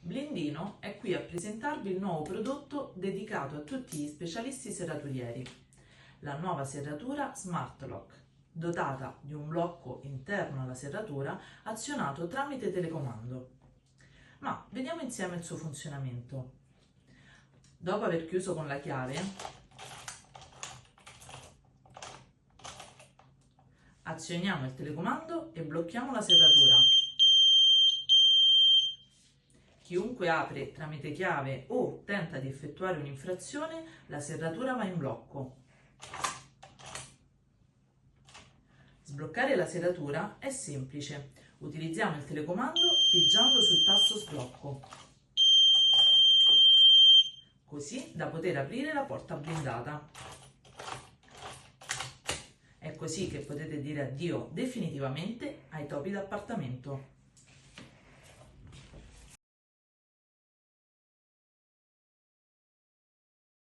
Blindino è qui a presentarvi il nuovo prodotto dedicato a tutti gli specialisti serraturieri, la nuova serratura Smart Lock, dotata di un blocco interno alla serratura azionato tramite telecomando. Ma vediamo insieme il suo funzionamento. Dopo aver chiuso con la chiave, azioniamo il telecomando e blocchiamo la serratura. Chiunque apre tramite chiave o tenta di effettuare un'infrazione, la serratura va in blocco. Sbloccare la serratura è semplice. Utilizziamo il telecomando pigiando sul tasto sblocco, così da poter aprire la porta blindata. È così che potete dire addio definitivamente ai topi d'appartamento.